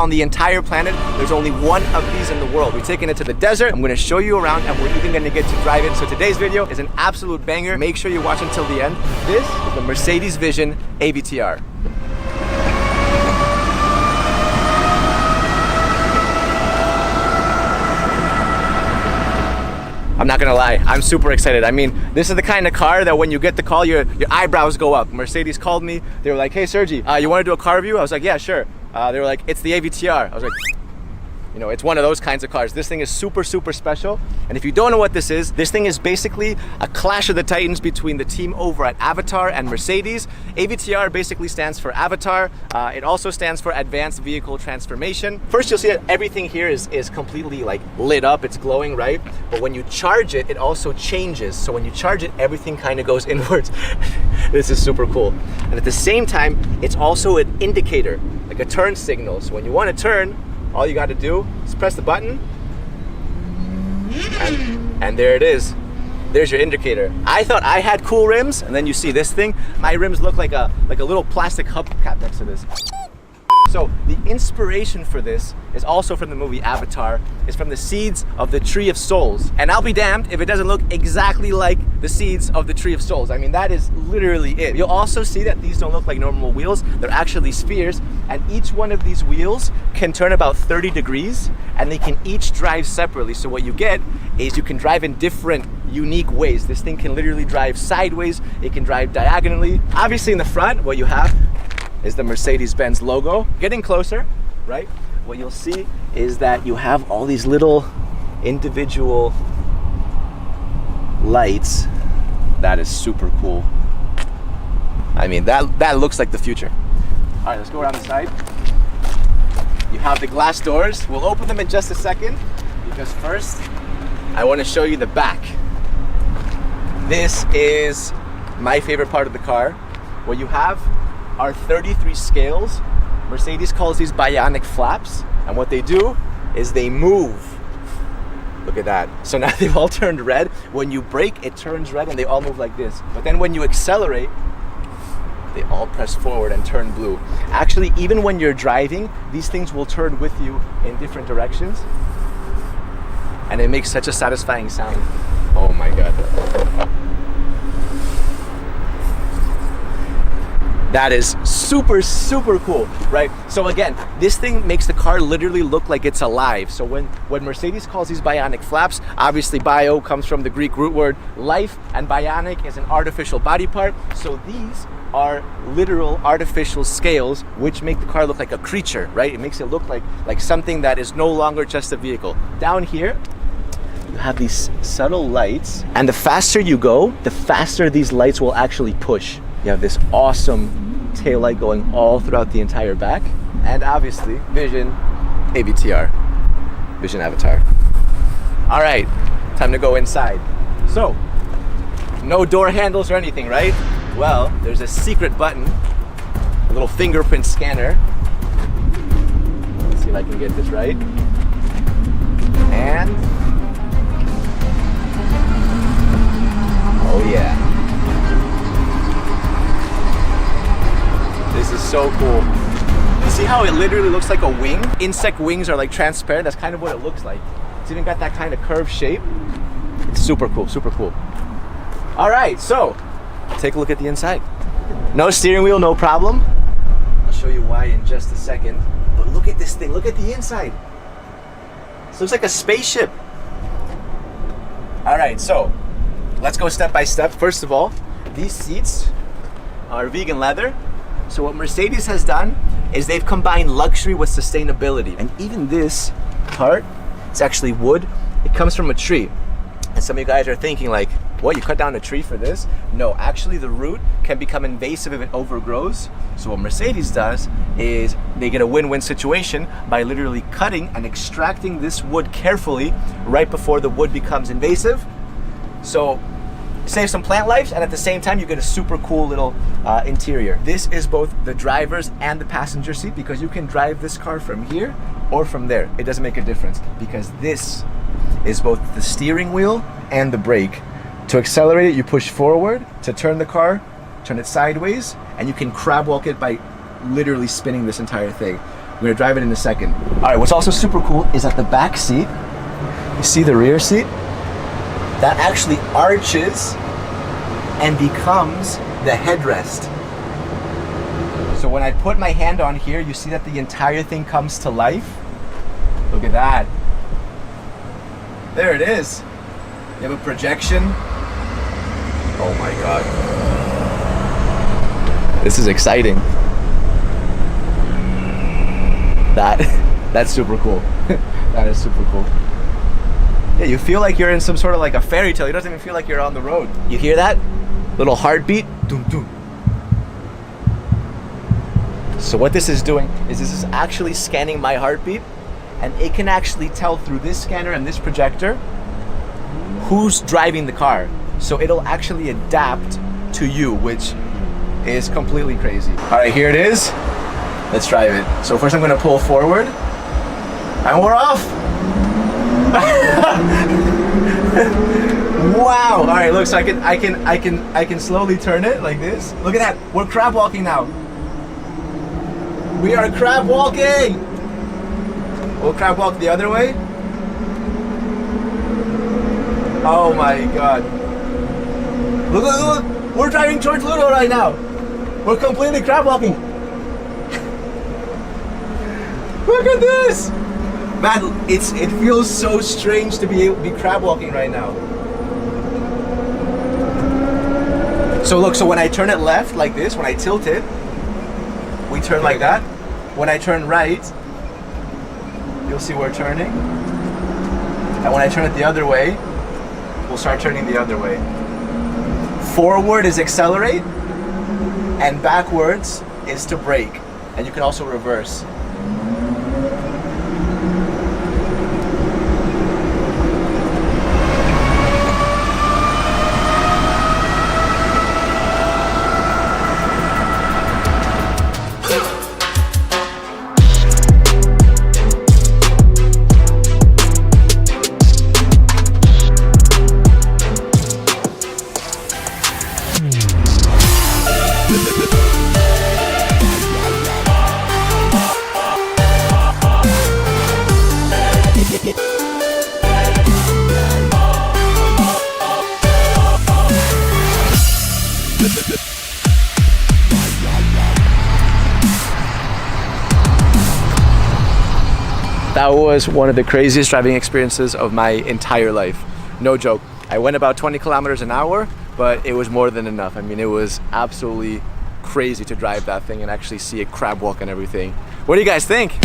on the entire planet. There's only one of these in the world. We're taking it to the desert. I'm gonna show you around and we're even gonna get to drive it. So today's video is an absolute banger. Make sure you watch until the end. This is the Mercedes Vision AVTR. I'm not gonna lie, I'm super excited. I mean, this is the kind of car that when you get the call, your eyebrows go up. Mercedes called me. They were like, hey Sergi, you wanna do a car review? I was like, yeah, sure. They were like, it's the AVTR. I was like, you know, it's one of those kinds of cars. This thing is super, super special. And if you don't know what this thing is basically a clash of the titans between the team over at Avatar and Mercedes. AVTR basically stands for Avatar. It also stands for Advanced Vehicle Transformation. First, you'll see that everything here is completely like lit up. It's glowing, right? But when you charge it, it also changes. So when you charge it, everything kind of goes inwards. This is super cool. And at the same time, it's also an indicator, like a turn signal. So when you want to turn, all you got to do is press the button and there it is. There's your indicator. I thought I had cool rims, and then you see this thing. My rims look like a little plastic hubcap next to this. So the inspiration for this is also from the movie Avatar. It's from the seeds of the Tree of Souls. And I'll be damned if it doesn't look exactly like the seeds of the Tree of Souls. I mean, that is literally it. You'll also see that these don't look like normal wheels. They're actually spheres. And each one of these wheels can turn about 30 degrees and they can each drive separately. So what you get is you can drive in different unique ways. This thing can literally drive sideways. It can drive diagonally. Obviously in the front, what you have is the Mercedes-Benz logo. Getting closer, right? What you'll see is that you have all these little individual lights. That is super cool. I mean, that looks like the future. All right, let's go around the side. You have the glass doors. We'll open them in just a second because first, I want to show you the back. This is my favorite part of the car. What you have are 33 scales. Mercedes calls these bionic flaps, and what they do is they move. Look at that. So now they've all turned red. When you brake, it turns red and they all move like this. But then when you accelerate, they all press forward and turn blue. Actually, even when you're driving, these things will turn with you in different directions. And it makes such a satisfying sound. Oh my God. That is super, super cool, right? So again, this thing makes the car literally look like it's alive. So when Mercedes calls these bionic flaps, obviously bio comes from the Greek root word life, and bionic is an artificial body part. So these are literal artificial scales which make the car look like a creature, right? It makes it look like something that is no longer just a vehicle. Down here, you have these subtle lights, and the faster you go, the faster these lights will actually push. You have this awesome taillight going all throughout the entire back. And obviously, Vision AVTR, Vision Avatar. All right, time to go inside. So, no door handles or anything, right? Well, there's a secret button, a little fingerprint scanner. Let's see if I can get this right. And, oh yeah. This is so cool. You see how it literally looks like a wing? Insect wings are like transparent. That's kind of what it looks like. It's even got that kind of curved shape. It's super cool, super cool. All right, so take a look at the inside. No steering wheel, no problem. I'll show you why in just a second. But look at this thing, look at the inside. This looks like a spaceship. All right, so let's go step by step. First of all, these seats are vegan leather. So what Mercedes has done is they've combined luxury with sustainability. And even this part, it's actually wood. It comes from a tree. And some of you guys are thinking like, what, you cut down a tree for this? No, actually the root can become invasive if it overgrows. So what Mercedes does is they get a win-win situation by literally cutting and extracting this wood carefully right before the wood becomes invasive. So save some plant lives, and at the same time you get a super cool little interior. This is both the driver's and the passenger seat because you can drive this car from here or from there. It doesn't make a difference because this is both the steering wheel and the brake. To accelerate it, you push forward. To turn the car, turn it sideways, and you can crab walk it by literally spinning this entire thing. We're gonna drive it in a second. All right, what's also super cool is that the back seat, you see the rear seat? That actually arches and becomes the headrest. So when I put my hand on here, you see that the entire thing comes to life. Look at that. There it is. You have a projection. Oh my God. This is exciting. That's super cool. That is super cool. Yeah, you feel like you're in some sort of like a fairy tale. It doesn't even feel like you're on the road. You hear that? Little heartbeat. Doom, doom. So what this is doing is this is actually scanning my heartbeat, and it can actually tell through this scanner and this projector who's driving the car. So it'll actually adapt to you, which is completely crazy. All right, here it is. Let's drive it. So first I'm gonna pull forward, and we're off. Wow. All right, look, so I can slowly turn it like this. Look at that. We're crab walking now. We are crab walking. We'll crab walk the other way. Oh my God. Look, look, look. We're driving towards Ludo right now. We're completely crab walking. Look at this. Man, it feels so strange to be crab walking right now. So look, so when I turn it left like this, when I tilt it, we turn like that. When I turn right, you'll see we're turning. And when I turn it the other way, we'll start turning the other way. Forward is accelerate, and backwards is to brake. And you can also reverse. That was one of the craziest driving experiences of my entire life. No joke. I went about 20 kilometers an hour, but it was more than enough. I mean, it was absolutely crazy to drive that thing and actually see it crab walk and everything. What do you guys think?